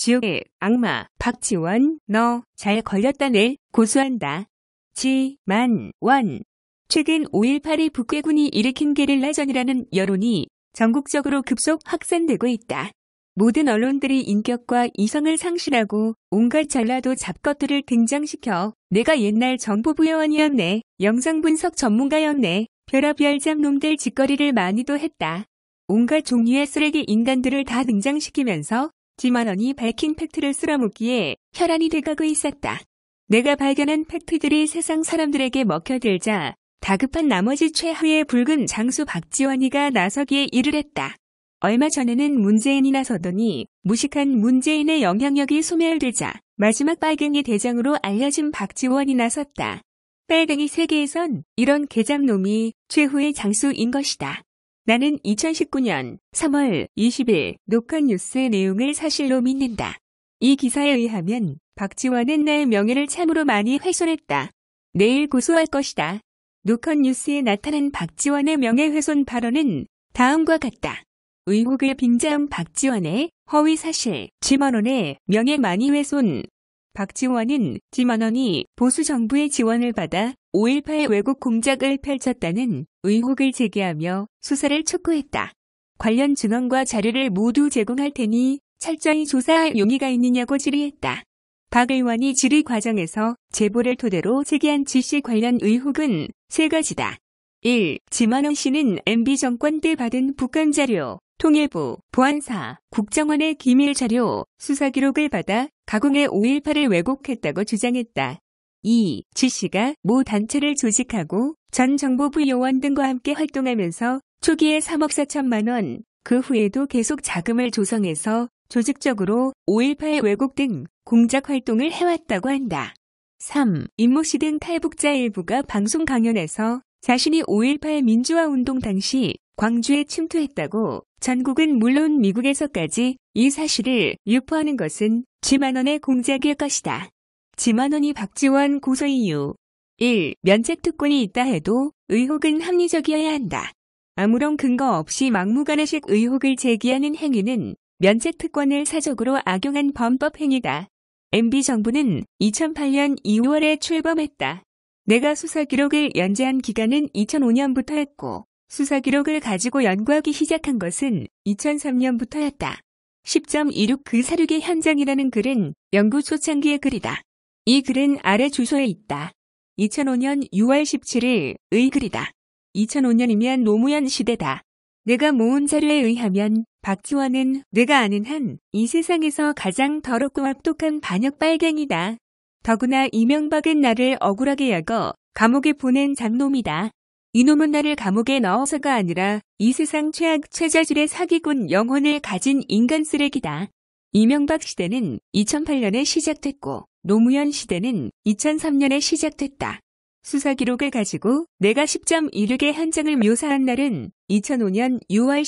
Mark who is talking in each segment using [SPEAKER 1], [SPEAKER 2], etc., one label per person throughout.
[SPEAKER 1] 지옥의 악마 박지원 너 잘 걸렸다네 고소한다. 지만원 최근 5.18이 북괴군이 일으킨 게릴라전이라는 여론이 전국적으로 급속 확산되고 있다. 모든 언론들이 인격과 이성을 상실하고 온갖 전라도 잡것들을 등장시켜 내가 옛날 정보부 요원이었네, 영상분석 전문가였네, 별의별 잡놈들 짓거리를 많이도 했다. 온갖 종류의 쓰레기 인간들을 다 등장시키면서 지만원이 밝힌 팩트를 쓸어묻기에 혈안이 돼가고 있었다. 내가 발견한 팩트들이 세상 사람들에게 먹혀들자 다급한 나머지 최하위의 붉은 장수 박지원이가 나서기에 일을 했다. 얼마 전에는 문재인이 나서더니 무식한 문재인의 영향력이 소멸되자 마지막 빨갱이 대장으로 알려진 박지원이 나섰다. 빨갱이 세계에선 이런 개잡놈이 최후의 장수인 것이다. 나는 2019년 3월 20일 녹화뉴스의 내용을 사실로 믿는다. 이 기사에 의하면 박지원은 나의 명예를 참으로 많이 훼손했다. 내일 고소할 것이다. 녹화뉴스에 나타난 박지원의 명예훼손 발언은 다음과 같다. 의혹을 빙자한 박지원의 허위사실, 지만원의 명예만이훼손. 박지원은 지만원이 보수정부의 지원을 받아 5.18 왜곡 공작을 펼쳤다는 의혹을 제기하며 수사를 촉구했다. 관련 증언과 자료를 모두 제공할 테니 철저히 조사할 용의가 있느냐고 질의했다. 박 의원이 질의 과정에서 제보를 토대로 제기한 지시 관련 의혹은 세 가지다. 1. 지만원 씨는 MB 정권 때 받은 북한 자료, 통일부, 보안사, 국정원의 기밀 자료, 수사 기록을 받아 가공해 5.18을 왜곡했다고 주장했다. 2. 지 씨가 모 단체를 조직하고 전 정보부 요원 등과 함께 활동하면서 초기에 3억 4천만 원, 그 후에도 계속 자금을 조성해서 조직적으로 5.18 왜곡 등 공작 활동을 해왔다고 한다. 3. 임모 씨 등 탈북자 일부가 방송 강연에서 자신이 5.18 민주화 운동 당시 광주에 침투했다고, 전국은 물론 미국에서까지 이 사실을 유포하는 것은 지만원의 공작일 것이다. 지만원이 박지원 고소 이유. 1. 면책 특권이 있다 해도 의혹은 합리적이어야 한다. 아무런 근거 없이 막무가내식 의혹을 제기하는 행위는 면책 특권을 사적으로 악용한 범법 행위다. MB 정부는 2008년 2월에 출범했다. 내가 수사 기록을 연재한 기간은 2005년부터 했고 수사 기록을 가지고 연구하기 시작한 것은 2003년부터였다. 10.26 그 사륙의 현장이라는 글은 연구 초창기의 글이다. 이 글은 아래 주소에 있다. 2005년 6월 17일의 글이다. 2005년이면 노무현 시대다. 내가 모은 자료에 의하면 박지원은 내가 아는 한 이 세상에서 가장 더럽고 악독한 반역 빨갱이다. 더구나 이명박은 나를 억울하게 여겨 감옥에 보낸 잡놈이다. 이놈은 나를 감옥에 넣어서가 아니라 이 세상 최악 최저질의 사기꾼 영혼을 가진 인간 쓰레기다. 이명박 시대는 2008년에 시작됐고 노무현 시대는 2003년에 시작됐다. 수사 기록을 가지고 내가 10.16의 현장을 묘사한 날은 2005년 6월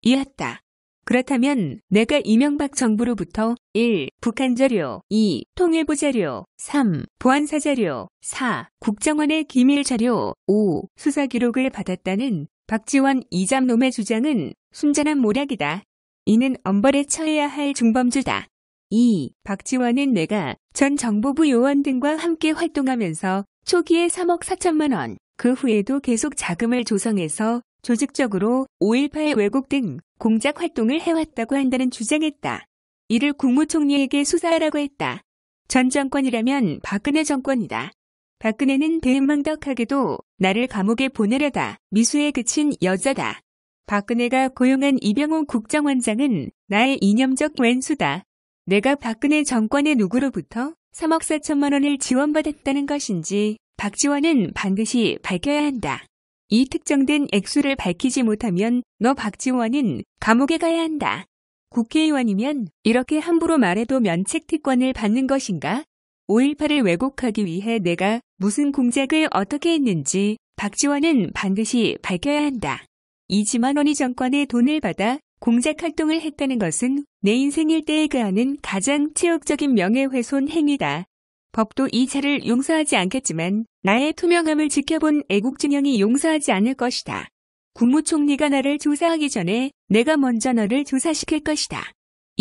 [SPEAKER 1] 17일이었다. 그렇다면 내가 이명박 정부로부터 1. 북한 자료, 2. 통일부 자료, 3. 보안사 자료, 4. 국정원의 기밀 자료, 5. 수사 기록을 받았다는 박지원 이잡놈의 주장은 순전한 모략이다. 이는 엄벌에 처해야 할 중범죄다. 2. 박지원은 내가 전 정보부 요원 등과 함께 활동하면서 초기에 3억 4천만 원, 그 후에도 계속 자금을 조성해서 조직적으로 5.18 왜곡 등 공작 활동을 해왔다고 한다는 주장했다. 이를 국무총리에게 수사하라고 했다. 전 정권이라면 박근혜 정권이다. 박근혜는 배은망덕하게도 나를 감옥에 보내려다 미수에 그친 여자다. 박근혜가 고용한 이병호 국정원장은 나의 이념적 왼수다. 내가 박근혜 정권의 누구로부터 3억 4천만 원을 지원받았다는 것인지 박지원은 반드시 밝혀야 한다. 이 특정된 액수를 밝히지 못하면 너 박지원은 감옥에 가야 한다. 국회의원이면 이렇게 함부로 말해도 면책 특권을 받는 것인가? 5.18을 왜곡하기 위해 내가 무슨 공작을 어떻게 했는지 박지원은 반드시 밝혀야 한다. 이지만원이 정권의 돈을 받아 공작 활동을 했다는 것은 내 인생 일대에 그하는 가장 치욕적인 명예훼손 행위다. 법도 이 죄를 용서하지 않겠지만 나의 투명함을 지켜본 애국진영이 용서하지 않을 것이다. 국무총리가 나를 조사하기 전에 내가 먼저 너를 조사시킬 것이다.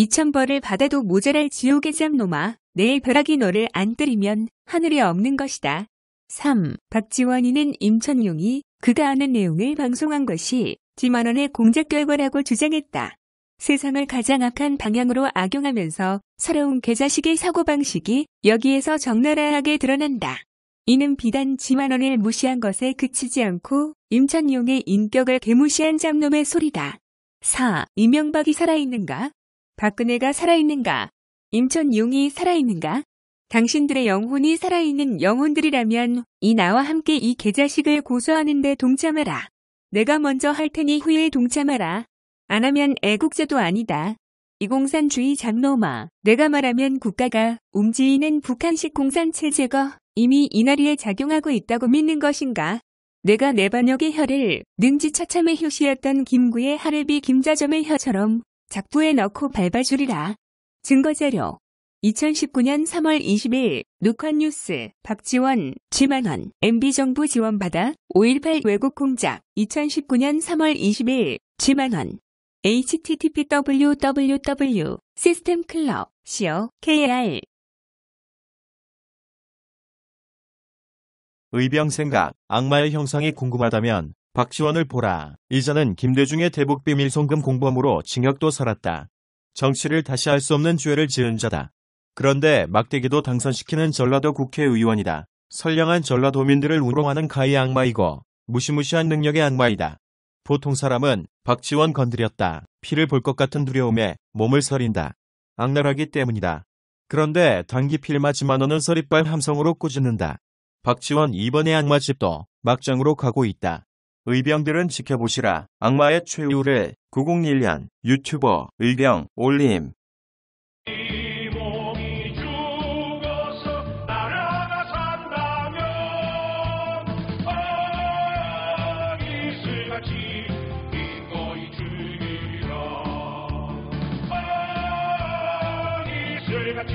[SPEAKER 1] 2,000벌을 받아도 모자랄 지옥의 짬놈아. 내일 벼락이 너를 안 때리면 하늘이 없는 것이다. 3. 박지원이는 임천용이 그가 아는 내용을 방송한 것이 지만원의 공작 결과라고 주장했다. 세상을 가장 악한 방향으로 악용하면서 서러운 개자식의 사고방식이 여기에서 적나라하게 드러난다. 이는 비단 지만원을 무시한 것에 그치지 않고 임천용의 인격을 개무시한 짬놈의 소리다. 4. 이명박이 살아있는가? 박근혜가 살아있는가? 임천용이 살아있는가? 당신들의 영혼이 살아있는 영혼들이라면 이 나와 함께 이 개자식을 고소하는 데 동참하라. 내가 먼저 할 테니 후에 동참하라. 안 하면 애국자도 아니다. 이공산주의 장놈아. 내가 말하면 국가가 움직이는 북한식 공산체제가 이미 이나리에 작용하고 있다고 믿는 것인가? 내가 내 반역의 혀를 능지처참의 효시였던 김구의 하르비 김자점의 혀처럼 작부에 넣고 밟아주리라. 증거자료 2019년 3월 20일 녹화뉴스 박지원, 지만원, MB정부 지원받아 5.18 왜곡공작 2019년 3월 20일 지만원 http://www 시스템클럽 co.kr
[SPEAKER 2] 의병생각, 악마의 형상이 궁금하다면 박지원을 보라. 이자는 김대중의 대북비밀 송금 공범으로 징역도 살았다. 정치를 다시 할 수 없는 죄를 지은 자다. 그런데 막대기도 당선시키는 전라도 국회의원이다. 선량한 전라도민들을 우롱하는 가히 악마이고 무시무시한 능력의 악마이다. 보통 사람은 박지원 건드렸다. 피를 볼 것 같은 두려움에 몸을 서린다. 악랄하기 때문이다. 그런데 단기 필마 지만원은 서리빨 함성으로 꾸짖는다. 박지원 이번의 악마집도 막장으로 가고 있다. 의병들은 지켜보시라. 악마의 최후를 901년 유튜버 의병 올림.
[SPEAKER 3] 이 몸이 죽어서 나라가 산다면 이슬같이 기꺼이 즐기리라. 이슬같이